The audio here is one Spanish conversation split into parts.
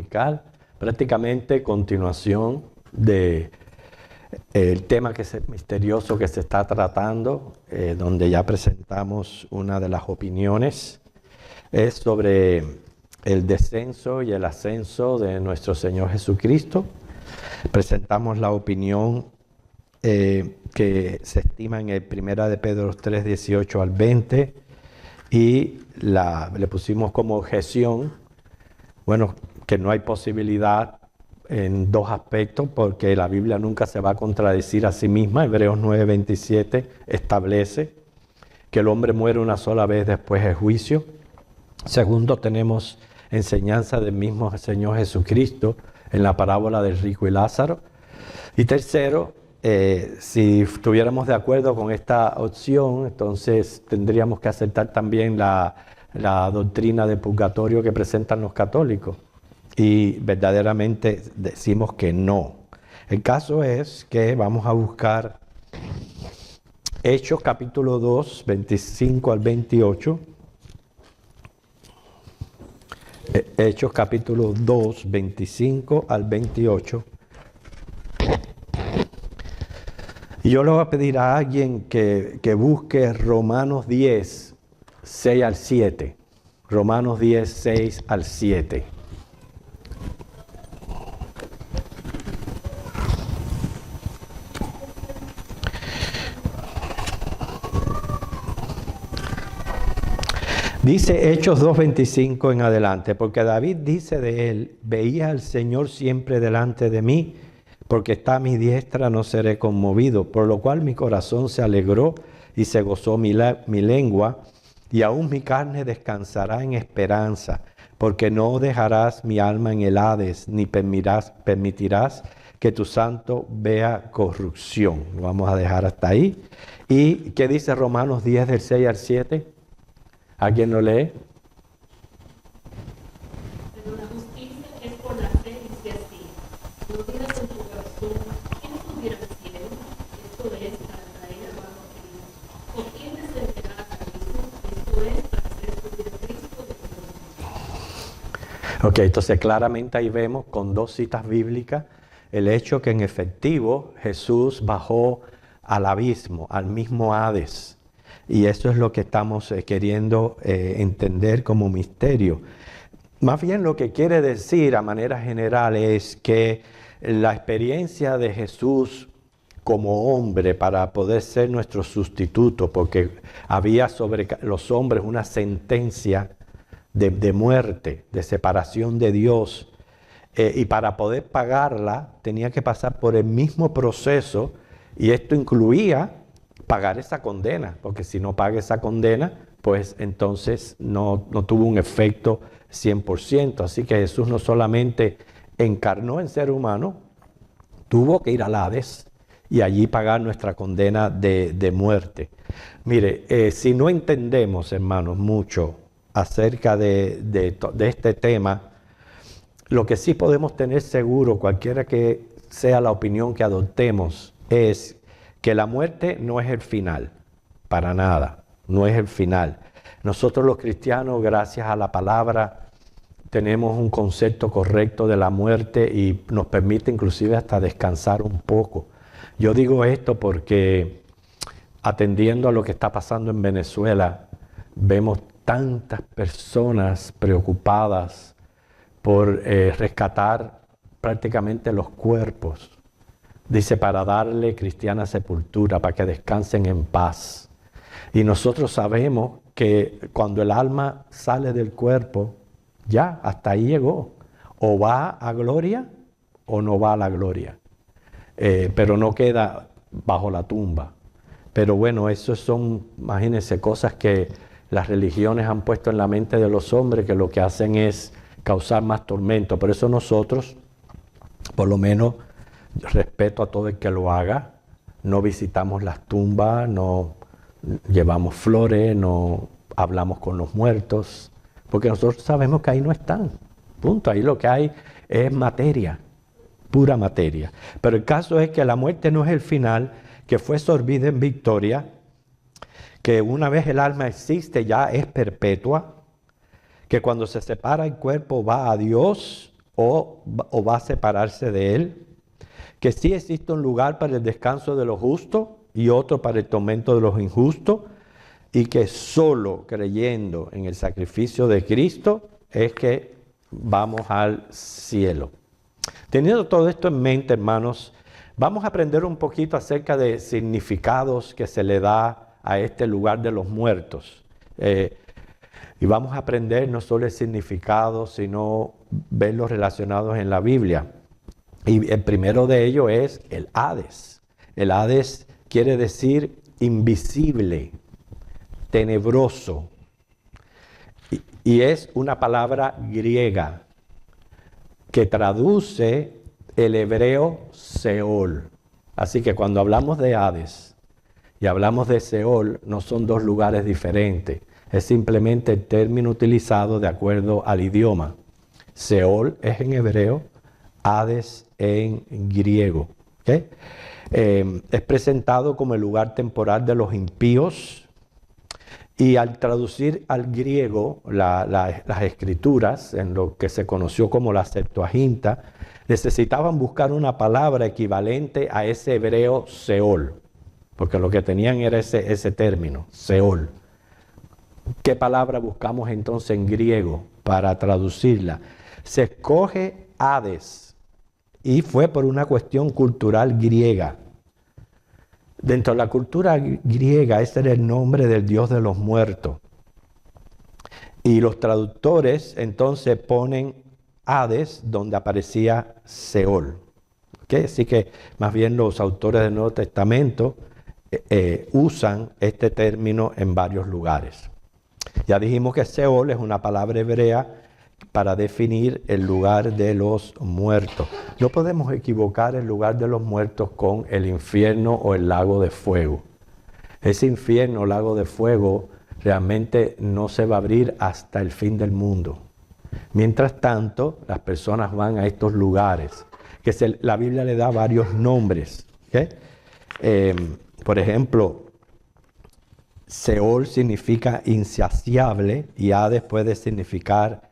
dominical, prácticamente continuación de el tema misterioso que se está tratando, donde ya presentamos una de las opiniones, es sobre el descenso y el ascenso de nuestro Señor Jesucristo. Presentamos la opinión que se estima en el 1 de Pedro 3, 18 al 20, y le pusimos como objeción, bueno, que no hay posibilidad en dos aspectos, porque la Biblia nunca se va a contradecir a sí misma. Hebreos 9:27 establece que el hombre muere una sola vez después del juicio. Segundo, tenemos enseñanza del mismo Señor Jesucristo en la parábola del rico y Lázaro. Y tercero, si estuviéramos de acuerdo con esta opción, entonces tendríamos que aceptar también la doctrina del purgatorio que presentan los católicos. Y verdaderamente decimos que no. El caso es que vamos a buscar Hechos capítulo 2, 25 al 28. Hechos capítulo 2, 25 al 28. Y yo le voy a pedir a alguien que busque Romanos 10, 6 al 7. Romanos 10, 6 al 7. Dice Hechos 2:25 en adelante, porque David dice de él: veía al Señor siempre delante de mí, porque está a mi diestra, no seré conmovido, por lo cual mi corazón se alegró y se gozó mi lengua, y aún mi carne descansará en esperanza, porque no dejarás mi alma en el Hades, ni permitirás que tu santo vea corrupción. Lo vamos a dejar hasta ahí. ¿Y qué dice Romanos 10 del 6 al 7? ¿Alguien lo lee? Pero la justicia es por la fe, dice así: no digas en tu corazón, ¿quién subiera al cielo? Esto es para traer abajo a Cristo. ¿O quién descenderá a Cristo? Esto es para hacer subir a Cristo de nuevo. Ok, entonces claramente ahí vemos con dos citas bíblicas el hecho que en efectivo Jesús bajó al abismo, al mismo Hades. Y eso es lo que estamos queriendo entender como misterio. Más bien lo que quiere decir a manera general es que la experiencia de Jesús como hombre para poder ser nuestro sustituto, porque había sobre los hombres una sentencia de muerte, de separación de Dios, y para poder pagarla tenía que pasar por el mismo proceso, y esto incluía pagar esa condena, porque si no paga esa condena, pues entonces no tuvo un efecto 100%. Así que Jesús no solamente encarnó en ser humano, tuvo que ir al Hades y allí pagar nuestra condena de muerte. Mire, si no entendemos, hermanos, mucho acerca de este tema, lo que sí podemos tener seguro, cualquiera que sea la opinión que adoptemos, es que la muerte no es el final, para nada, no es el final. Nosotros los cristianos, gracias a la palabra, tenemos un concepto correcto de la muerte y nos permite inclusive hasta descansar un poco. Yo digo esto porque atendiendo a lo que está pasando en Venezuela, vemos tantas personas preocupadas por rescatar prácticamente los cuerpos. Dice, para darle cristiana sepultura, para que descansen en paz. Y nosotros sabemos que cuando el alma sale del cuerpo, ya, hasta ahí llegó. O va a gloria o no va a la gloria. Pero no queda bajo la tumba. Pero bueno, eso son, imagínense, cosas que las religiones han puesto en la mente de los hombres, que lo que hacen es causar más tormento. Por eso nosotros, por lo menos, respeto a todo el que lo haga, no visitamos las tumbas, no llevamos flores, no hablamos con los muertos, porque nosotros sabemos que ahí no están, punto. Ahí lo que hay es materia, pura materia. Pero el caso es que la muerte no es el final, que fue sorbida en victoria, que una vez el alma existe ya es perpetua, que cuando se separa el cuerpo va a Dios o va a separarse de él, que sí existe un lugar para el descanso de los justos y otro para el tormento de los injustos, y que solo creyendo en el sacrificio de Cristo es que vamos al cielo. Teniendo todo esto en mente, hermanos, vamos a aprender un poquito acerca de significados que se le da a este lugar de los muertos. Y vamos a aprender no solo el significado, sino verlos relacionados en la Biblia. Y el primero de ellos es el Hades. El Hades quiere decir invisible, tenebroso. Y es una palabra griega que traduce el hebreo Seol. Así que cuando hablamos de Hades y hablamos de Seol, no son dos lugares diferentes. Es simplemente el término utilizado de acuerdo al idioma. Seol es en hebreo, Hades en griego. ¿Okay? Es presentado como el lugar temporal de los impíos. Y al traducir al griego las escrituras, en lo que se conoció como la Septuaginta, necesitaban buscar una palabra equivalente a ese hebreo Seol, porque lo que tenían era ese término, Seol. ¿Qué palabra buscamos entonces en griego para traducirla? Se escoge Hades, y fue por una cuestión cultural griega. Dentro de la cultura griega, ese era el nombre del dios de los muertos. Y los traductores entonces ponen Hades donde aparecía Seol. ¿Okay? Así que más bien los autores del Nuevo Testamento usan este término en varios lugares. Ya dijimos que Seol es una palabra hebrea para definir el lugar de los muertos. No podemos equivocar el lugar de los muertos con el infierno o el lago de fuego. Ese infierno o lago de fuego realmente no se va a abrir hasta el fin del mundo. Mientras tanto, las personas van a estos lugares, que la Biblia le da varios nombres. ¿Okay? Por ejemplo, Seol significa insaciable y Hades puede significar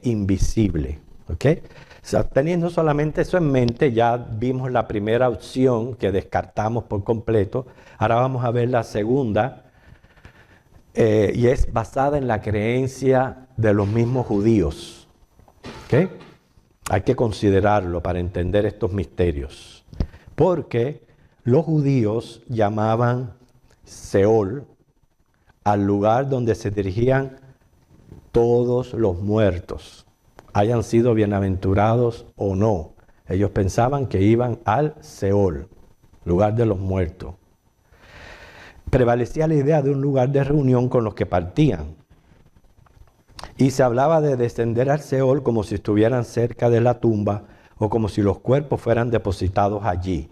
invisible. ¿Okay? O sea, teniendo solamente eso en mente, ya vimos la primera opción que descartamos por completo. Ahora vamos a ver la segunda, y es basada en la creencia de los mismos judíos. ¿Okay? Hay que considerarlo para entender estos misterios, porque los judíos llamaban Seol al lugar donde se dirigían todos los muertos, hayan sido bienaventurados o no. Ellos pensaban que iban al Seol, lugar de los muertos. Prevalecía la idea de un lugar de reunión con los que partían. Y se hablaba de descender al Seol como si estuvieran cerca de la tumba o como si los cuerpos fueran depositados allí.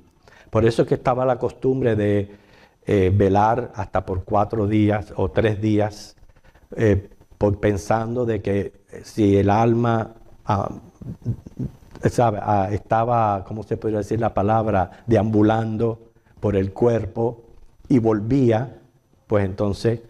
Por eso es que estaba la costumbre de velar hasta por 4 días o 3 días, pensando de que si el alma estaba, ¿cómo se podría decir la palabra?, deambulando por el cuerpo y volvía, pues entonces,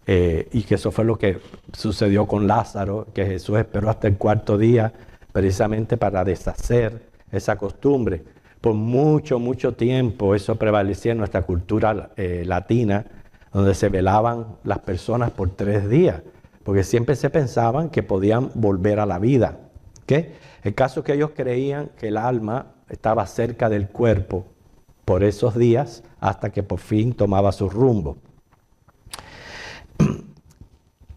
y que eso fue lo que sucedió con Lázaro, que Jesús esperó hasta el 4.º día precisamente para deshacer esa costumbre. Por mucho, mucho tiempo eso prevalecía en nuestra cultura latina, donde se velaban las personas por 3 días. Porque siempre se pensaban que podían volver a la vida. ¿Okay? El caso es que ellos creían que el alma estaba cerca del cuerpo por esos días hasta que por fin tomaba su rumbo.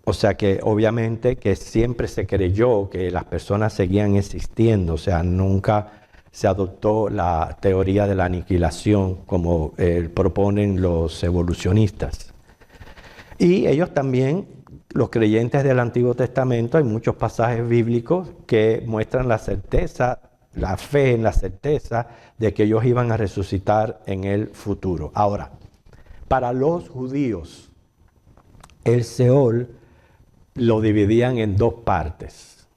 O sea que obviamente que siempre se creyó que las personas seguían existiendo. O sea, nunca se adoptó la teoría de la aniquilación como proponen los evolucionistas. Y ellos también, los creyentes del Antiguo Testamento, hay muchos pasajes bíblicos que muestran la certeza, la fe en la certeza de que ellos iban a resucitar en el futuro. Ahora, para los judíos, el Seol lo dividían en 2 partes.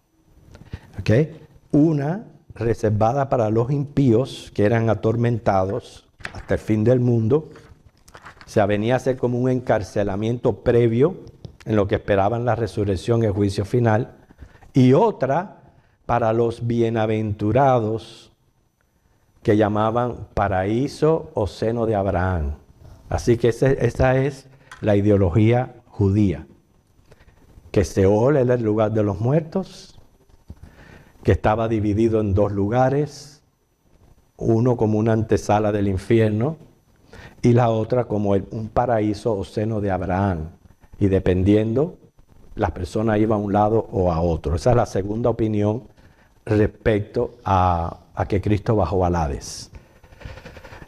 ¿Okay? Una reservada para los impíos, que eran atormentados hasta el fin del mundo. O sea, venía a ser como un encarcelamiento previo en lo que esperaban la resurrección y el juicio final. Y otra para los bienaventurados que llamaban paraíso o seno de Abraham. Así que esa es la ideología judía. Que Seol era el lugar de los muertos, que estaba dividido en dos lugares, uno como una antesala del infierno y la otra como un paraíso o seno de Abraham. Y dependiendo, las personas iban a un lado o a otro. Esa es la segunda opinión respecto a que Cristo bajó al Hades.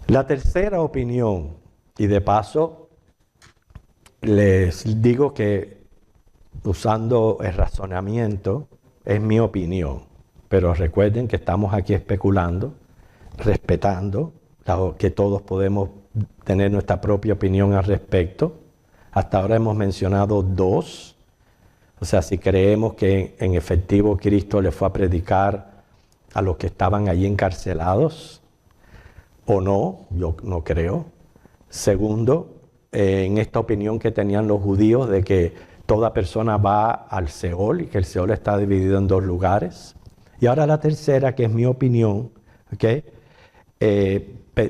La tercera opinión, y de paso les digo que usando el razonamiento es mi opinión, pero recuerden que estamos aquí especulando, respetando que todos podemos tener nuestra propia opinión al respecto. Hasta ahora hemos mencionado dos. O sea, si creemos que en efectivo Cristo le fue a predicar a los que estaban allí encarcelados o no, yo no creo. Segundo, en esta opinión que tenían los judíos de que toda persona va al Seol y que el Seol está dividido en dos lugares. Y ahora la tercera, que es mi opinión, ¿okay?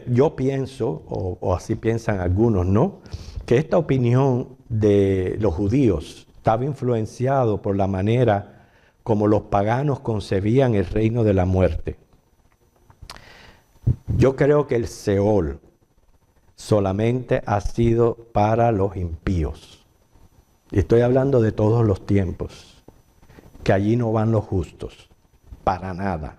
Yo pienso, o así piensan algunos, ¿no?, que esta opinión de los judíos estaba influenciado por la manera como los paganos concebían el reino de la muerte. Yo creo que el Seol solamente ha sido para los impíos. Y estoy hablando de todos los tiempos, que allí no van los justos, para nada.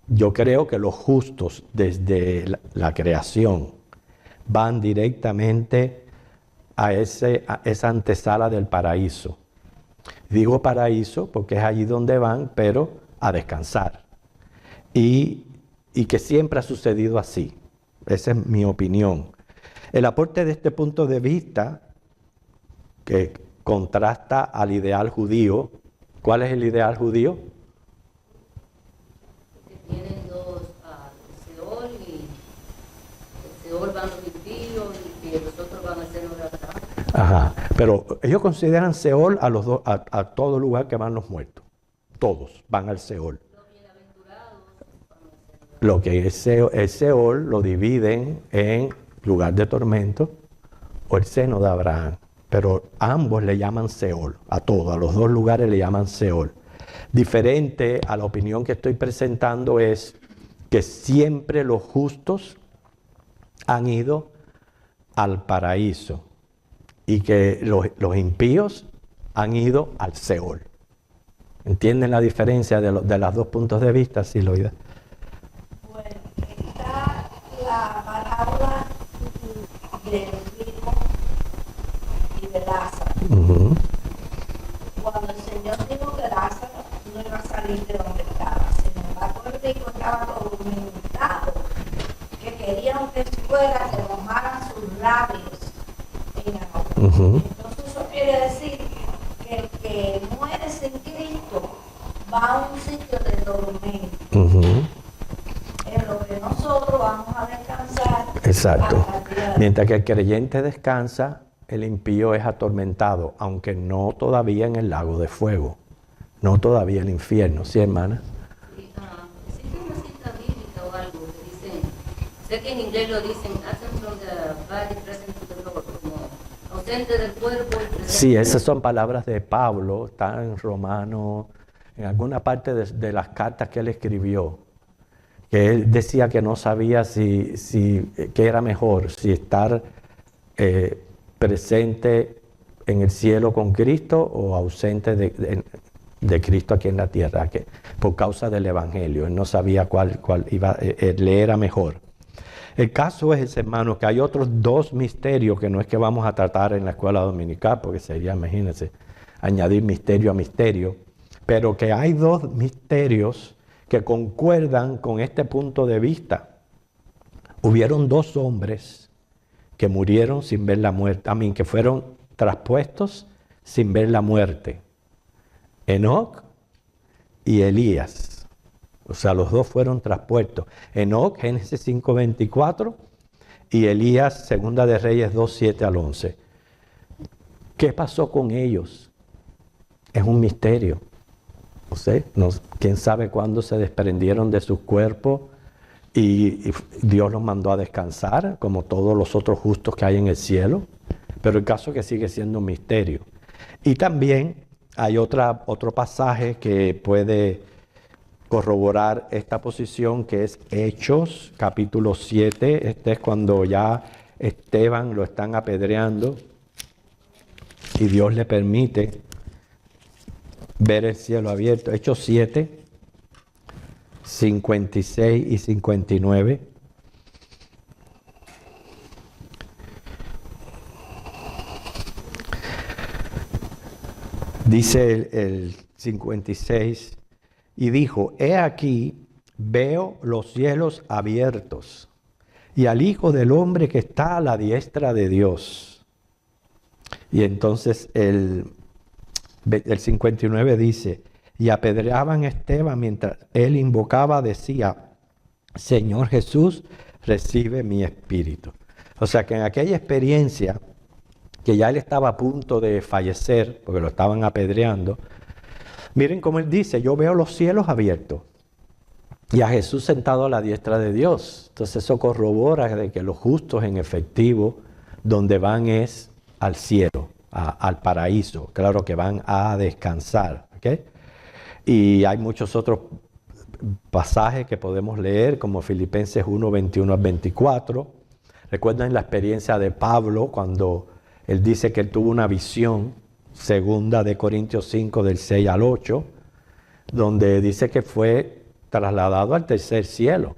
Yo creo que los justos desde la creación van directamente a esa antesala del paraíso. Digo paraíso porque es allí donde van, pero a descansar. Y que siempre ha sucedido así. Esa es mi opinión. El aporte de este punto de vista, que contrasta al ideal judío. ¿Cuál es el ideal judío? Que tienen dos, Seol, y el Seol van los impíos y los otros van a ser los de Abraham. Ajá, pero ellos consideran Seol a todo lugar que van los muertos. Todos van al Seol. Los bienaventurados van a ser Lo que es el Seol lo dividen en lugar de tormento o el seno de Abraham. Pero ambos le llaman Seol, a todos, a los dos lugares le llaman Seol. Diferente a la opinión que estoy presentando es que siempre los justos han ido al paraíso y que los impíos han ido al Seol. ¿Entienden la diferencia de los dos puntos de vista, Siloida? Bueno, está la parábola del rico y de Lázaro. Uh-huh. Cuando el Señor dijo que Lázaro no iba a salir de donde estaba, sin embargo el rico estaba atormentado, que querían que fuera que mojaran sus labios en agua. Uh-huh. Entonces eso quiere decir que el que muere sin Cristo va a un sitio de tormento. Uh-huh. En lo que nosotros vamos a descansar. Exacto. hasta el día de- Mientras que el creyente descansa, el impío es atormentado, aunque no todavía en el lago de fuego, no todavía en el infierno, ¿sí, hermana? Y, existe una cita bíblica o algo que dice, sé que en inglés lo dicen, absent from the body, present to the Lord, como ausente del cuerpo y presente. Sí, esas son palabras de Pablo, están en Romanos, en alguna parte de las cartas que él escribió, que él decía que no sabía qué era mejor, si estar presente en el cielo con Cristo o ausente de Cristo aquí en la tierra, que por causa del Evangelio. Él no sabía cuál le era mejor. El caso es, hermanos, que hay otros dos misterios que no es que vamos a tratar en la escuela dominical, porque sería, imagínense, añadir misterio a misterio, pero que hay dos misterios que concuerdan con este punto de vista. Hubieron dos hombres que murieron sin ver la muerte, que fueron traspuestos sin ver la muerte. Enoc y Elías. O sea, los dos fueron traspuestos. Enoc, Génesis 5:24, y Elías, Segunda de Reyes 2:7 al 11. ¿Qué pasó con ellos? Es un misterio. No sé, quién sabe cuándo se desprendieron de sus cuerpos y Dios los mandó a descansar, como todos los otros justos que hay en el cielo. Pero el caso es que sigue siendo un misterio. Y también hay otro pasaje que puede corroborar esta posición, que es Hechos, capítulo 7. Este es cuando ya Esteban lo están apedreando y Dios le permite ver el cielo abierto. Hechos 7, 56 y 59. Dice el 56, y dijo, he aquí, veo los cielos abiertos, y al Hijo del Hombre que está a la diestra de Dios. Y entonces el 59 dice, y apedreaban a Esteban mientras él invocaba, decía, Señor Jesús, recibe mi espíritu. O sea que en aquella experiencia, que ya él estaba a punto de fallecer, porque lo estaban apedreando, miren cómo él dice, yo veo los cielos abiertos y a Jesús sentado a la diestra de Dios. Entonces eso corrobora de que los justos en efectivo, donde van es al cielo, al paraíso, claro que van a descansar. ¿Okay? Y hay muchos otros pasajes que podemos leer, como Filipenses 1, 21 al 24. Recuerden la experiencia de Pablo cuando él dice que él tuvo una visión, 2 de Corintios 5, del 6 al 8, donde dice que fue trasladado al tercer cielo.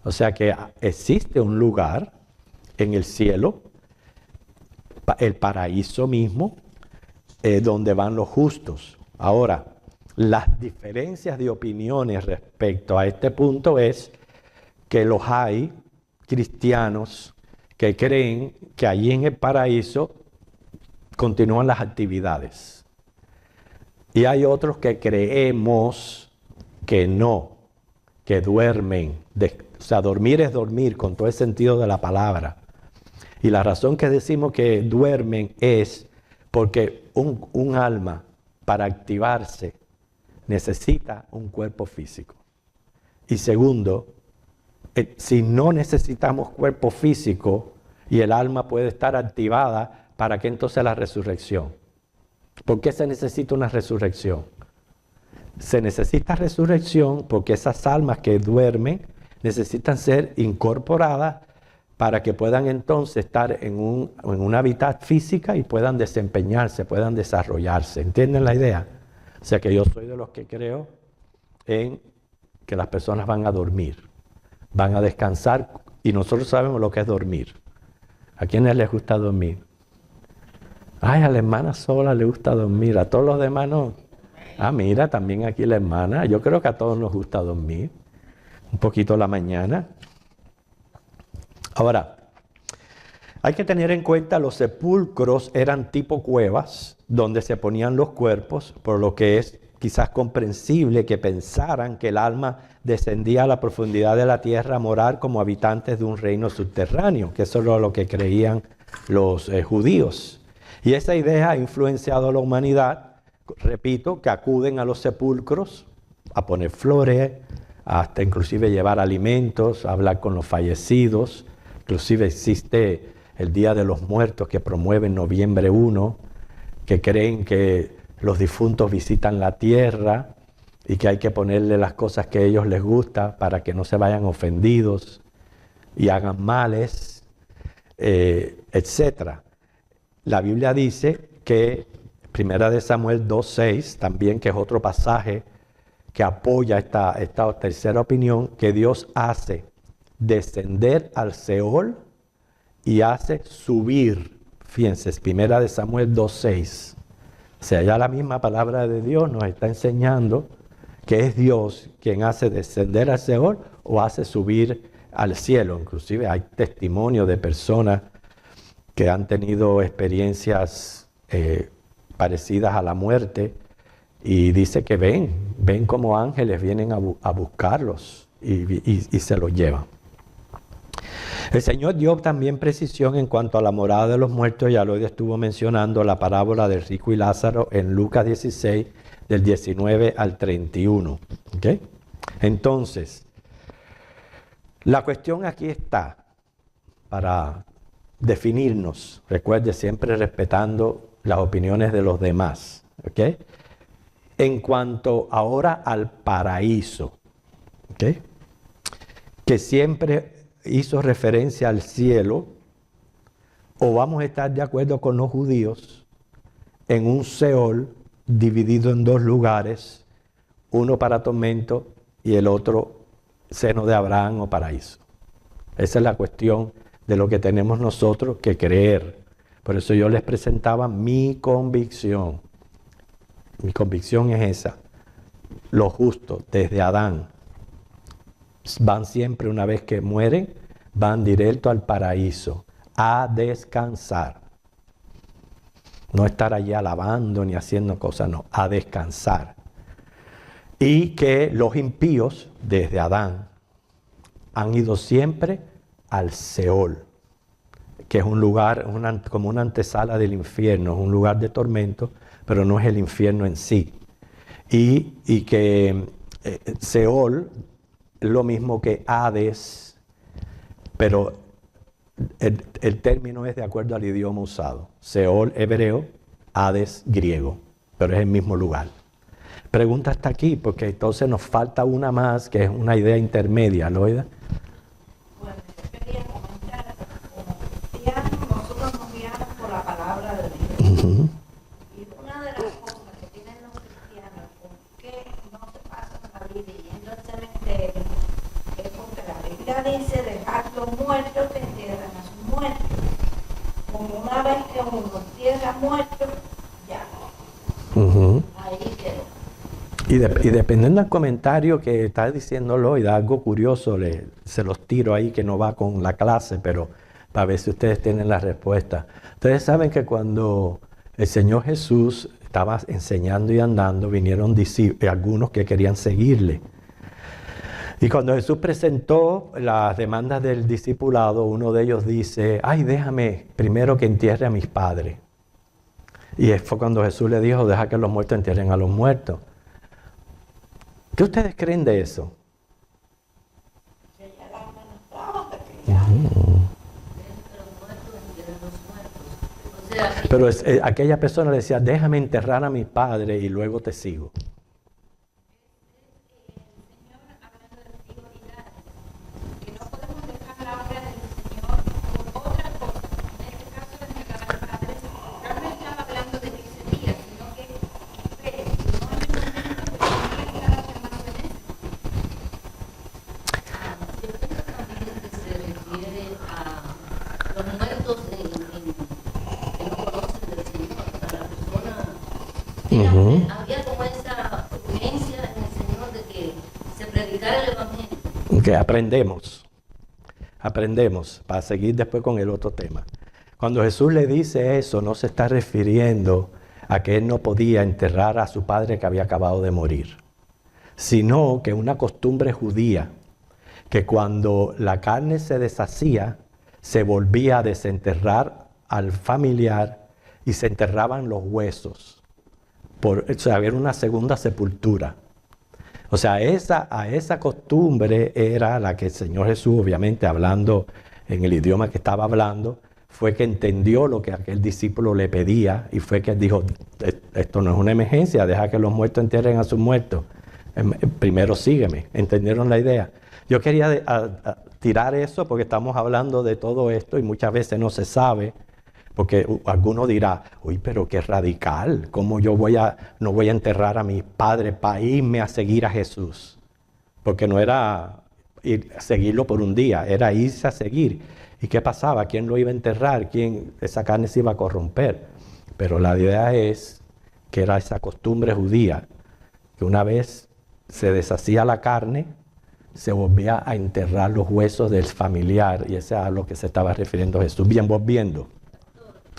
O sea que existe un lugar en el cielo, el paraíso mismo, donde van los justos. Ahora, las diferencias de opiniones respecto a este punto es que los hay cristianos que creen que allí en el paraíso continúan las actividades. Y hay otros que creemos que no, que duermen. O sea, dormir es dormir con todo el sentido de la palabra. Y la razón que decimos que duermen es porque un alma, para activarse, necesita un cuerpo físico. Y segundo, si no necesitamos cuerpo físico y el alma puede estar activada, ¿para qué entonces la resurrección? ¿Por qué se necesita una resurrección? Se necesita resurrección porque esas almas que duermen necesitan ser incorporadas para que puedan entonces estar en una hábitat física y puedan desempeñarse, puedan desarrollarse. ¿Entienden la idea? O sea que yo soy de los que creo en que las personas van a dormir, van a descansar, y nosotros sabemos lo que es dormir. ¿A quiénes les gusta dormir? Ay, a la hermana sola le gusta dormir, a todos los demás no. Ah, mira, también aquí la hermana. Yo creo que a todos nos gusta dormir, un poquito a la mañana. Ahora, hay que tener en cuenta los sepulcros eran tipo cuevas donde se ponían los cuerpos, por lo que es quizás comprensible que pensaran que el alma descendía a la profundidad de la tierra a morar como habitantes de un reino subterráneo, que eso es lo que creían los judíos. Y esa idea ha influenciado a la humanidad, repito, que acuden a los sepulcros a poner flores, hasta inclusive llevar alimentos, a hablar con los fallecidos. Inclusive existe el Día de los Muertos que promueve en noviembre 1, que creen que los difuntos visitan la tierra y que hay que ponerle las cosas que a ellos les gusta para que no se vayan ofendidos y hagan males, etc. La Biblia dice que 1 Samuel 2:6, también, que es otro pasaje que apoya esta tercera opinión, que Dios hace descender al Seol y hace subir. Fíjense, 1 Samuel 2:6. O sea, ya la misma palabra de Dios nos está enseñando que es Dios quien hace descender al Seol o hace subir al cielo. Inclusive hay testimonios de personas que han tenido experiencias parecidas a la muerte y dice que ven como ángeles vienen a buscarlos y se los llevan. El Señor dio también precisión en cuanto a la morada de los muertos. Ya lo estuvo mencionando la parábola del rico y Lázaro en Lucas 16, del 19 al 31. ¿Okay? Entonces, la cuestión aquí está para definirnos, recuerde, siempre respetando las opiniones de los demás. ¿Okay? En cuanto ahora al paraíso, ¿okay? Que siempre hizo referencia al cielo, o vamos a estar de acuerdo con los judíos en un Seol dividido en dos lugares, uno para tormento y el otro seno de Abraham o paraíso. Esa es la cuestión de lo que tenemos nosotros que creer. Por eso yo les presentaba mi convicción. Mi convicción es esa. Los justos, desde Adán, van siempre, una vez que mueren, van directo al paraíso, a descansar. No estar allí alabando ni haciendo cosas, no, a descansar. Y que los impíos, desde Adán, han ido siempre al Seol, que es un lugar, como una antesala del infierno, es un lugar de tormento, pero no es el infierno en sí. Y que Seol es lo mismo que Hades, pero el término es de acuerdo al idioma usado. Seol hebreo, Hades griego, pero es el mismo lugar. Pregunta hasta aquí, porque entonces nos falta una más, que es una idea intermedia, ¿Loida? Bueno, yo quería comentar, como cristianos, nosotros nos guiamos por la palabra de Dios. Uh-huh. Y una de las cosas que tienen los cristianos, ¿por qué no se pasan la vida yendo al cementerio? Es porque la Biblia dice dejar los muertos que entierran a sus muertos. Como una vez que uno entierra muertos, ya, Uh-huh. ahí quedó. Y dependiendo del comentario que está diciendo Loida, algo curioso, se los tiro ahí que no va con la clase, pero para ver si ustedes tienen la respuesta. Ustedes saben que cuando el Señor Jesús estaba enseñando y andando, vinieron algunos que querían seguirle. Y cuando Jesús presentó las demandas del discipulado, uno de ellos dice, ay, déjame primero que entierre a mis padres. Y fue cuando Jesús le dijo, deja que los muertos entierren a los muertos. ¿Qué ustedes creen de eso? Que ya la alma no estaba de cristiano. Pero aquella persona le decía, déjame enterrar a mis padres y luego te sigo. Señor hablando de prioridades, que no podemos dejar la obra del Señor por otra cosa. En este caso, de enterrar a los padres, no me estaba hablando de ese día, sino que no en el momento que tenía que estar llamado en eso. Yo creo también que se refiere a los muertos que no conocen del Señor, a la persona. Ujú. Había como esa urgencia en el Señor de que se predicara el Evangelio. Que aprendemos para seguir después con el otro tema. Cuando Jesús le dice eso, no se está refiriendo a que él no podía enterrar a su padre que había acabado de morir, sino que una costumbre judía, que cuando la carne se deshacía, se volvía a desenterrar al familiar y se enterraban los huesos. O sea, había una segunda sepultura. O sea, a esa costumbre era la que el Señor Jesús, obviamente hablando en el idioma que estaba hablando, fue que entendió lo que aquel discípulo le pedía y fue que dijo, esto no es una emergencia, deja que los muertos entierren a sus muertos. Primero sígueme. ¿Entendieron la idea? Yo quería tirar eso porque estamos hablando de todo esto y muchas veces no se sabe. Porque alguno dirá, uy, pero qué radical, ¿cómo yo no voy a enterrar a mis padres para irme a seguir a Jesús? Porque no era seguirlo por un día, era irse a seguir. ¿Y qué pasaba? ¿Quién lo iba a enterrar? Esa carne se iba a corromper. Pero la idea es que era esa costumbre judía, que una vez se deshacía la carne, se volvía a enterrar los huesos del familiar, y eso es a lo que se estaba refiriendo Jesús. Bien, volviendo.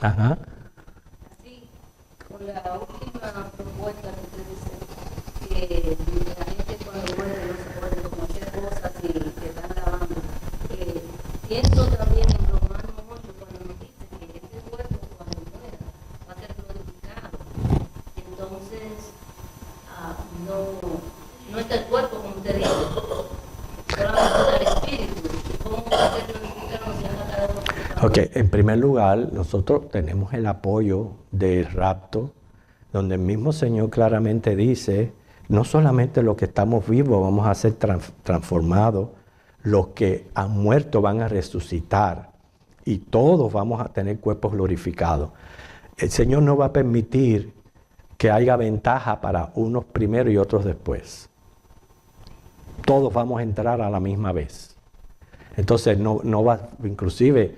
Ajá. Así, con la última propuesta que usted dice, que la gente cuando muere no se puede conocer cosas y que están lavando. Pienso también en Romanos 8 cuando nos dice que este cuerpo cuando muera va a ser glorificado. Entonces, Ok, en primer lugar, nosotros tenemos el apoyo del rapto, donde el mismo Señor claramente dice, no solamente los que estamos vivos vamos a ser transformados, los que han muerto van a resucitar y todos vamos a tener cuerpos glorificados. El Señor no va a permitir que haya ventaja para unos primero y otros después. Todos vamos a entrar a la misma vez. Entonces no va, inclusive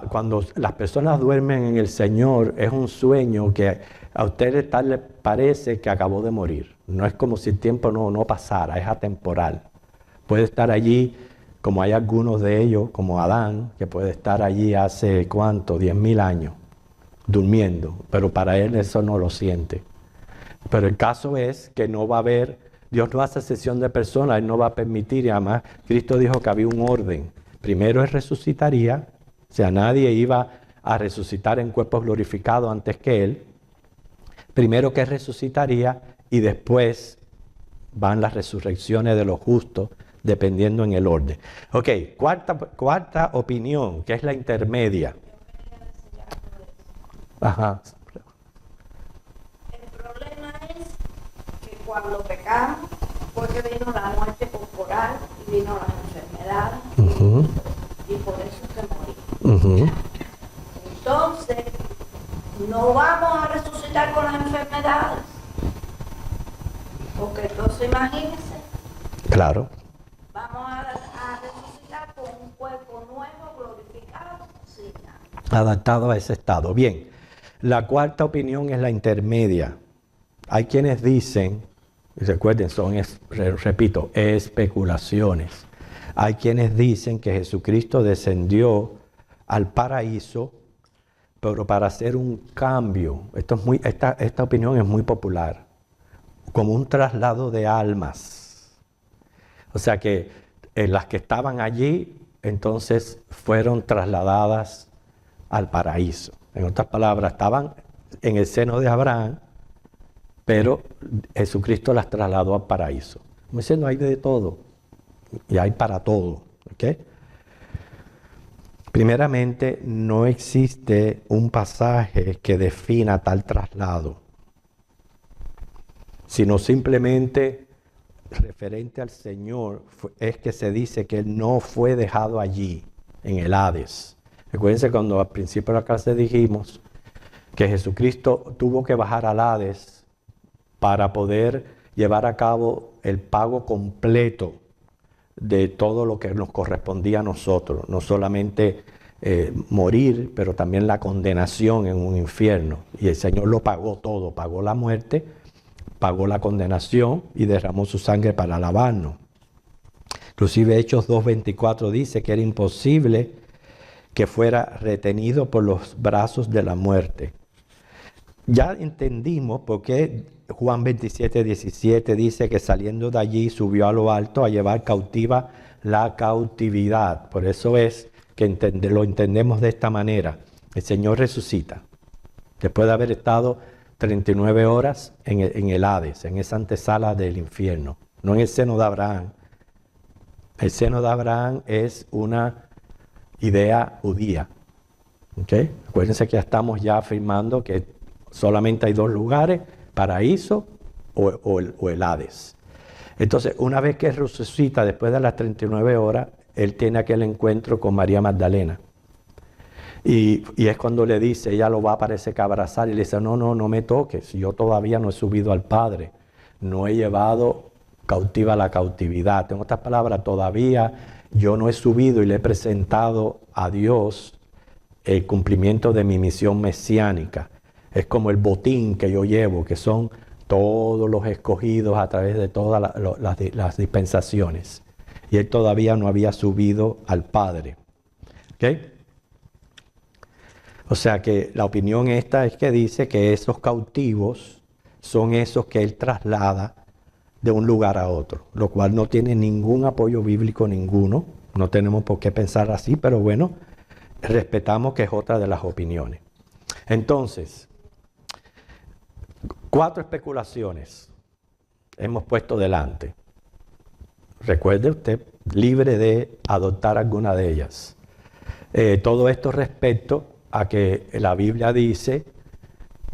cuando las personas duermen en el Señor es un sueño que a ustedes tal les parece que acabó de morir. No es como si el tiempo no pasara, es atemporal. Puede estar allí, como hay algunos de ellos, como Adán, que puede estar allí hace ¿cuánto? 10,000 años, durmiendo, pero para él eso no lo siente. Pero el caso es que no va a haber, Dios no hace excepción de personas, Él no va a permitir, y además Cristo dijo que había un orden. Primero Él resucitaría, o sea, nadie iba a resucitar en cuerpos glorificados antes que Él. Primero que Él resucitaría y después van las resurrecciones de los justos, dependiendo en el orden. Ok, cuarta opinión, que es la intermedia. Ajá. El problema es que cuando pecamos fue que vino la muerte corporal y vino las enfermedades y por eso que morimos. Entonces, no vamos a resucitar con las enfermedades, porque entonces imagínense. Claro. Vamos a resucitar con un cuerpo nuevo, glorificado, sin nada. Adaptado a ese estado. Bien, la cuarta opinión es la intermedia. Hay quienes dicen, y recuerden, repito, especulaciones. Hay quienes dicen que Jesucristo descendió al paraíso, pero para hacer un cambio. Esta opinión es muy popular, como un traslado de almas. O sea que las que estaban allí, entonces fueron trasladadas al paraíso. En otras palabras, estaban en el seno de Abraham, pero Jesucristo las trasladó al paraíso. Como diciendo, hay de todo, y hay para todo. ¿Okay? Primeramente, no existe un pasaje que defina tal traslado, sino simplemente referente al Señor es que se dice que Él no fue dejado allí, en el Hades. Recuérdense cuando al principio de la clase dijimos que Jesucristo tuvo que bajar al Hades para poder llevar a cabo el pago completo de todo lo que nos correspondía a nosotros. No solamente morir, pero también la condenación en un infierno. Y el Señor lo pagó todo, pagó la muerte, pagó la condenación y derramó su sangre para lavarnos. Inclusive Hechos 2:24 dice que era imposible que fuera retenido por los brazos de la muerte. Ya entendimos por qué Juan 27:17 dice que saliendo de allí subió a lo alto a llevar cautiva la cautividad. Por eso es que lo entendemos de esta manera. El Señor resucita. Después de haber estado 39 horas en el Hades, en esa antesala del infierno, no en el seno de Abraham. El seno de Abraham es una idea judía. ¿Okay? Acuérdense que ya estamos afirmando que solamente hay dos lugares, paraíso o el Hades. Entonces, una vez que resucita después de las 39 horas, Él tiene aquel encuentro con María Magdalena. Y es cuando le dice, ella lo va a parece que abrazar y le dice, no me toques, yo todavía no he subido al Padre, no he llevado cautiva la cautividad. En otras palabras, todavía yo no he subido y le he presentado a Dios el cumplimiento de mi misión mesiánica. Es como el botín que yo llevo, que son todos los escogidos a través de todas las dispensaciones. Y Él todavía no había subido al Padre. ¿Okay? O sea que la opinión esta es que dice que esos cautivos son esos que Él traslada de un lugar a otro, lo cual no tiene ningún apoyo bíblico ninguno. No tenemos por qué pensar así, pero bueno, respetamos que es otra de las opiniones. Entonces, 4 especulaciones hemos puesto delante. Recuerde usted, libre de adoptar alguna de ellas. Todo esto respecto a que la Biblia dice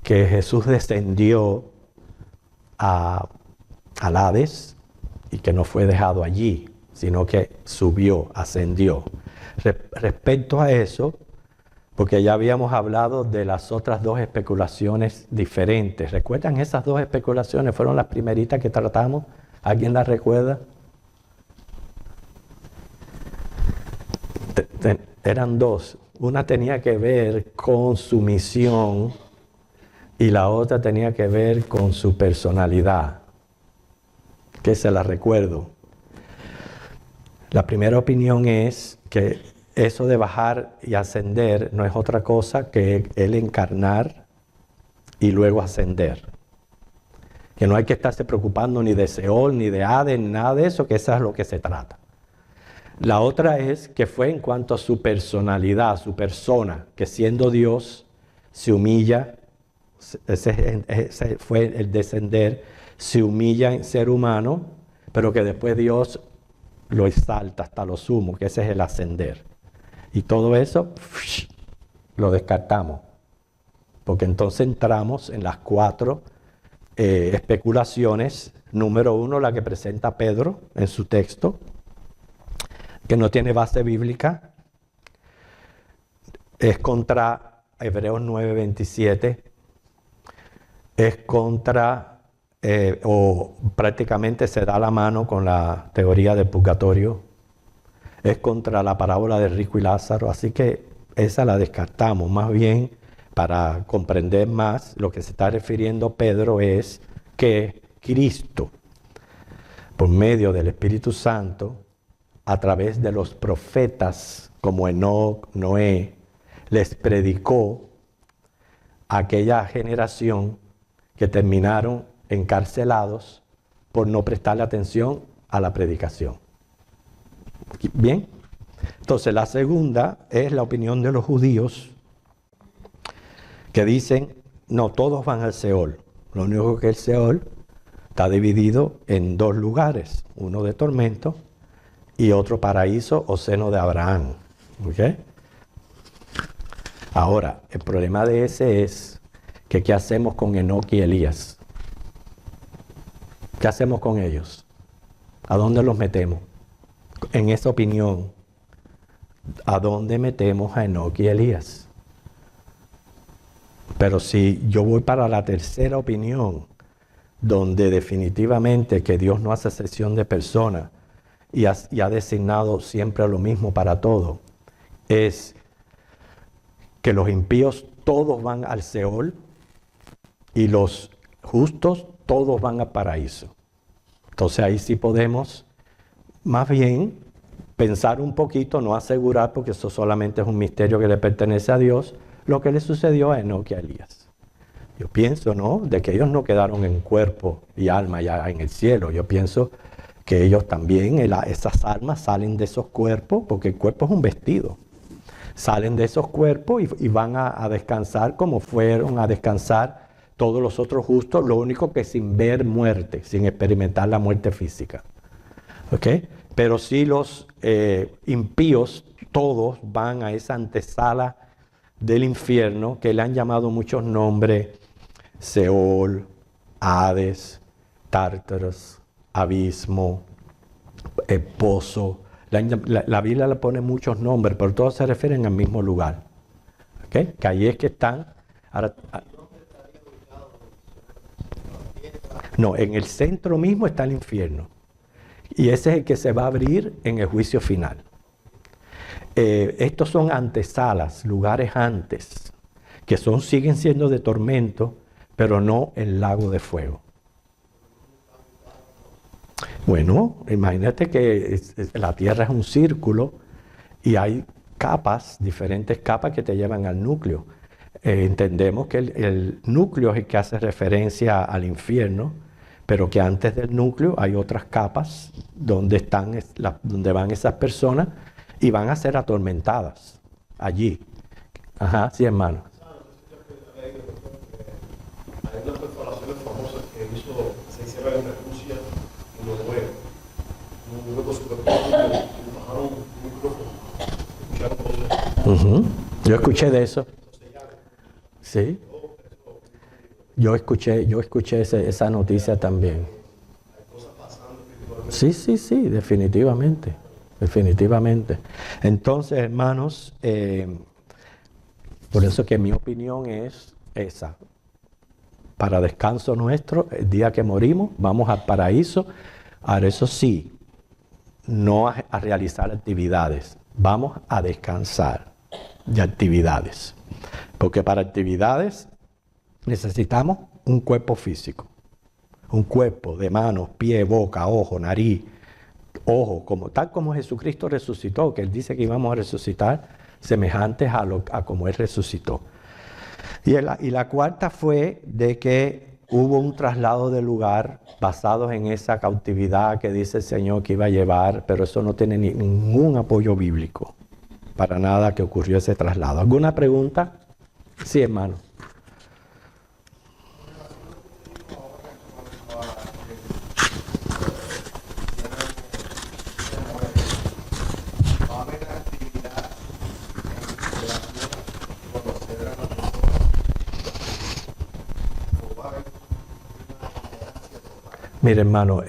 que Jesús descendió al Hades y que no fue dejado allí, sino que subió, ascendió. Respecto a eso, porque ya habíamos hablado de las otras dos especulaciones diferentes. ¿Recuerdan esas dos especulaciones? Fueron las primeritas que tratamos. ¿Alguien las recuerda? Eran dos. Una tenía que ver con su misión y la otra tenía que ver con su personalidad, que se la recuerdo. La primera opinión es que eso de bajar y ascender no es otra cosa que el encarnar y luego ascender. Que no hay que estarse preocupando ni de Seol, ni de Hades, ni nada de eso, que eso es lo que se trata. La otra es que fue en cuanto a su personalidad, su persona, que siendo Dios se humilla, ese fue el descender, se humilla en ser humano, pero que después Dios lo exalta hasta lo sumo, que ese es el ascender. Y todo eso lo descartamos, porque entonces entramos en las cuatro especulaciones. Número uno, la que presenta Pedro en su texto, que no tiene base bíblica, es contra Hebreos 9:27, es contra, o prácticamente se da la mano con la teoría del purgatorio, es contra la parábola de rico y Lázaro, así que esa la descartamos. Más bien, para comprender más, lo que se está refiriendo Pedro es que Cristo, por medio del Espíritu Santo, a través de los profetas como Enoc, Noé, les predicó a aquella generación que terminaron encarcelados por no prestarle atención a la predicación. Bien, entonces la segunda es la opinión de los judíos que dicen, no, todos van al Seol. Lo único que el Seol está dividido en dos lugares, uno de tormento y otro paraíso o seno de Abraham. ¿Okay? Ahora, el problema de ese es que ¿qué hacemos con Enoc y Elías? ¿Qué hacemos con ellos? ¿A dónde los metemos? En esa opinión, ¿a dónde metemos a Enoc y Elías? Pero si yo voy para la tercera opinión, donde definitivamente que Dios no hace excepción de personas y ha designado siempre lo mismo para todo, es que los impíos todos van al Seol y los justos todos van al paraíso. Entonces ahí sí podemos más bien pensar un poquito, no asegurar, porque eso solamente es un misterio que le pertenece a Dios, lo que le sucedió a Enoc y a Elías. Yo pienso, ¿no?, de que ellos no quedaron en cuerpo y alma ya en el cielo. Yo pienso que ellos también, esas almas salen de esos cuerpos, porque el cuerpo es un vestido. Salen de esos cuerpos y van a descansar como fueron a descansar todos los otros justos, lo único que sin ver muerte, sin experimentar la muerte física. ¿Ok? Pero sí los impíos, todos van a esa antesala del infierno, que le han llamado muchos nombres: Seol, Hades, Tártaros, abismo, pozo. La Biblia le pone muchos nombres, pero todos se refieren al mismo lugar. ¿Okay? Que ahí es que están. Ahora, no, en el centro mismo está el infierno. Y ese es el que se va a abrir en el juicio final. Estos son antesalas, lugares antes, que siguen siendo de tormento, pero no el lago de fuego. Bueno, imagínate que la Tierra es un círculo y hay capas, diferentes capas que te llevan al núcleo. Entendemos que el núcleo es el que hace referencia al infierno, pero que antes del núcleo hay otras capas donde van esas personas y van a ser atormentadas allí. Ajá, sí, hermano. Hay unas perforaciones famosas que se hicieron en Rusia y Noruega. Un hueco súper profundo y bajaron un micrófono, escucharon cosas. Ujú. Yo escuché de eso. Sí. Yo escuché esa noticia también. Sí, sí, sí, definitivamente. Definitivamente. Entonces, hermanos, por eso que mi opinión es esa. Para descanso nuestro, el día que morimos, vamos al paraíso. Ahora, eso sí, no a realizar actividades. Vamos a descansar de actividades. Porque para actividades necesitamos un cuerpo físico. Un cuerpo de manos, pie, boca, ojo, nariz, ojo, tal como Jesucristo resucitó, que Él dice que íbamos a resucitar semejantes a como Él resucitó. Y la cuarta fue de que hubo un traslado de lugar basado en esa cautividad que dice el Señor que iba a llevar, pero eso no tiene ningún apoyo bíblico para nada que ocurrió ese traslado. ¿Alguna pregunta? Sí, hermano. Mire, hermano,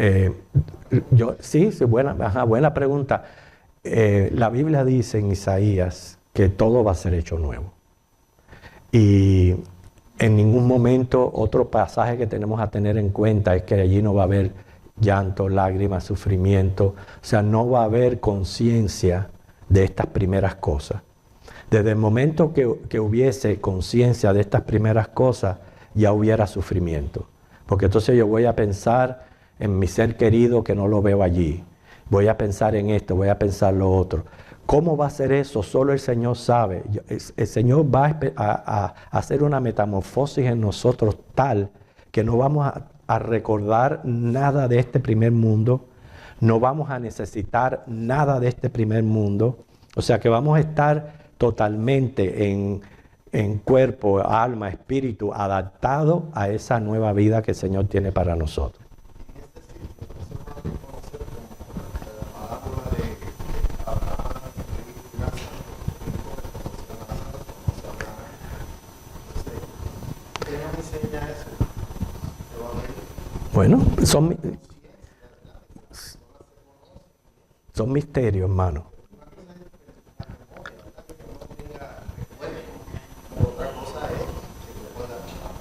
buena pregunta. La Biblia dice en Isaías que todo va a ser hecho nuevo. Y en ningún momento, otro pasaje que tenemos a tener en cuenta es que allí no va a haber llanto, lágrimas, sufrimiento. O sea, no va a haber conciencia de estas primeras cosas. Desde el momento que hubiese conciencia de estas primeras cosas, ya hubiera sufrimiento. Porque entonces yo voy a pensar en mi ser querido que no lo veo allí. Voy a pensar en esto, voy a pensar lo otro. ¿Cómo va a ser eso? Solo el Señor sabe. El Señor va a hacer una metamorfosis en nosotros tal que no vamos a recordar nada de este primer mundo. No vamos a necesitar nada de este primer mundo. O sea que vamos a estar totalmente en cuerpo, alma, espíritu, adaptado a esa nueva vida que el Señor tiene para nosotros. Bueno, son misterios, hermano.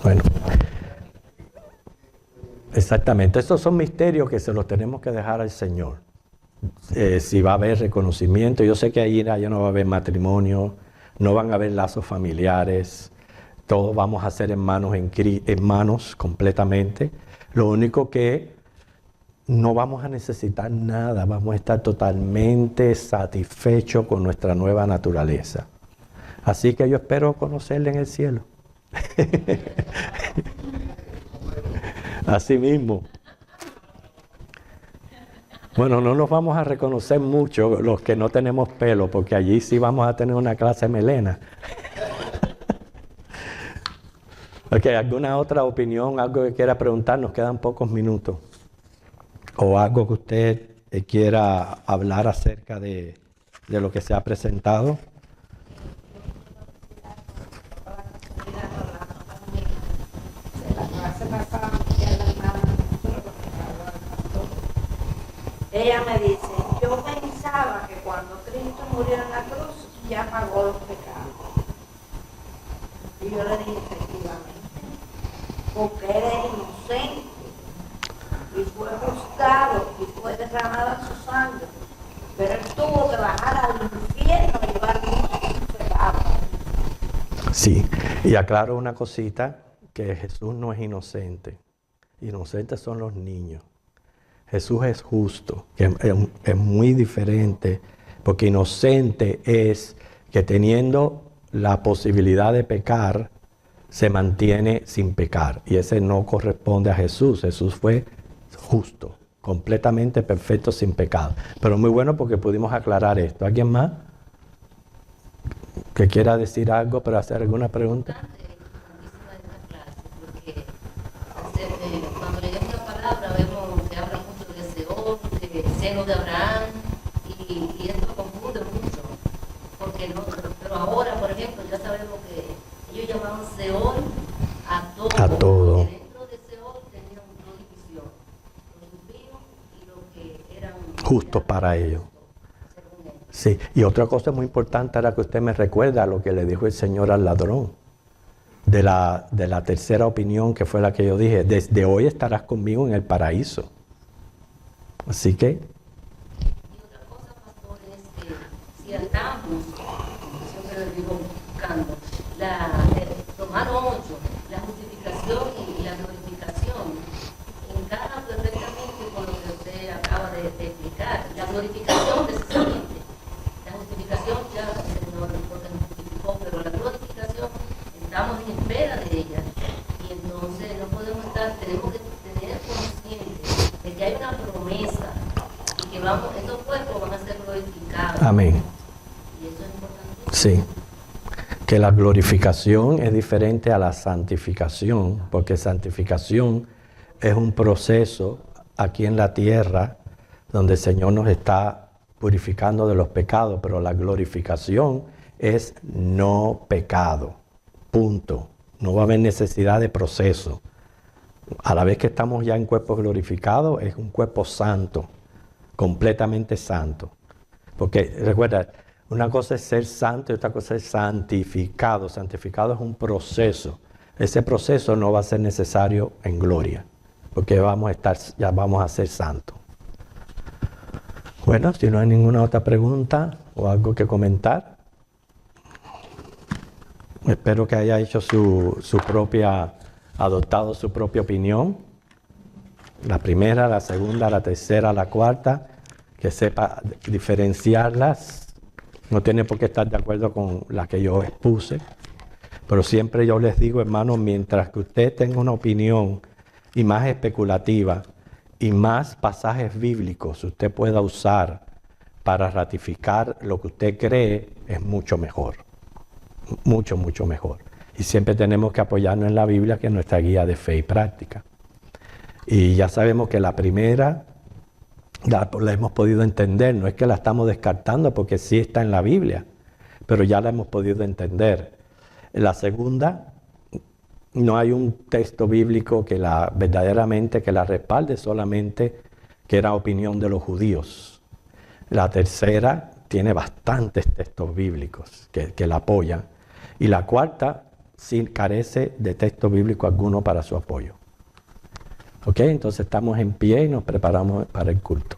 Bueno, exactamente, estos son misterios que se los tenemos que dejar al Señor. Si va a haber reconocimiento, yo sé que ahí ya no va a haber matrimonio, no van a haber lazos familiares, todos vamos a ser hermanos completamente. Lo único que no vamos a necesitar nada, vamos a estar totalmente satisfechos con nuestra nueva naturaleza. Así que yo espero conocerle en el cielo. Así mismo. Bueno, no nos vamos a reconocer mucho los que no tenemos pelo, porque allí sí vamos a tener una clase de melena. Ok, ¿alguna otra opinión, algo que quiera preguntar? Nos quedan pocos minutos. O algo que usted quiera hablar acerca de lo que se ha presentado. Ella me dice, yo pensaba que cuando Cristo murió en la cruz ya pagó los pecados. Y yo le dije, efectivamente, porque él es inocente y fue juzgado y fue derramada su sangre, pero él tuvo que bajar al infierno y llevar muchos pecados. Sí, y aclaro una cosita, que Jesús no es inocente. Inocentes son los niños. Jesús es justo, que es muy diferente, porque inocente es que teniendo la posibilidad de pecar, se mantiene sin pecar. Y ese no corresponde a Jesús. Jesús fue justo, completamente perfecto, sin pecado. Pero muy bueno porque pudimos aclarar esto. ¿Alguien más que quiera decir algo para hacer alguna pregunta? Cuando leemos la palabra vemos que habla mucho de Seón, de seno de Abraham, y esto confunde mucho, porque no, pero Pero ahora, por ejemplo, ya sabemos que ellos llamaban Seol a todo. A todo. Porque dentro de Seol tenían dos divisiones, los impios y los que eran Justos para ellos. según ellos. Sí, y otra cosa muy importante era que usted me recuerda lo que le dijo el Señor al ladrón, de la tercera opinión que fue la que yo dije, desde hoy estarás conmigo en el paraíso. Así que, Y otra cosa, pastor, es que si atamos, siempre lo digo buscando, Romano 8, la justificación y la glorificación, encaja perfectamente con lo que usted acaba de explicar. La glorificación, precisamente, la justificación ya el Señor porque nos justificó, pero la glorificación estamos en espera de ella. Y entonces no podemos estar, tenemos que tener consciente de que hay una promesa y que estos cuerpos van a ser glorificados. amén. Y eso es importante. Sí, que la glorificación es diferente a la santificación, porque santificación es un proceso aquí en la tierra donde el Señor nos está purificando de los pecados, pero la glorificación es no pecado, punto. No va a haber necesidad de proceso. A la vez que estamos ya en cuerpos glorificados, es un cuerpo santo, completamente santo. Porque recuerda, una cosa es ser santo y otra cosa es santificado. Santificado es un proceso. Ese proceso no va a ser necesario en gloria, porque ya vamos a ser santos. Bueno, si no hay ninguna otra pregunta o algo que comentar, espero que haya hecho adoptado su propia opinión. La primera, la segunda, la tercera, la cuarta, que sepa diferenciarlas. No tiene por qué estar de acuerdo con la que yo expuse, pero siempre yo les digo, hermanos, mientras que usted tenga una opinión y más especulativa y más pasajes bíblicos usted pueda usar para ratificar lo que usted cree, es mucho mejor. Mucho, mucho mejor. Y siempre tenemos que apoyarnos en la Biblia, que es nuestra guía de fe y práctica. Y ya sabemos que la primera la hemos podido entender, no es que la estamos descartando porque sí está en la Biblia, pero ya la hemos podido entender. La segunda, no hay un texto bíblico que verdaderamente que la respalde, solamente que era opinión de los judíos. La tercera tiene bastantes textos bíblicos que la apoyan. Y la cuarta sí carece de texto bíblico alguno para su apoyo. ¿Ok? Entonces estamos en pie y nos preparamos para el culto.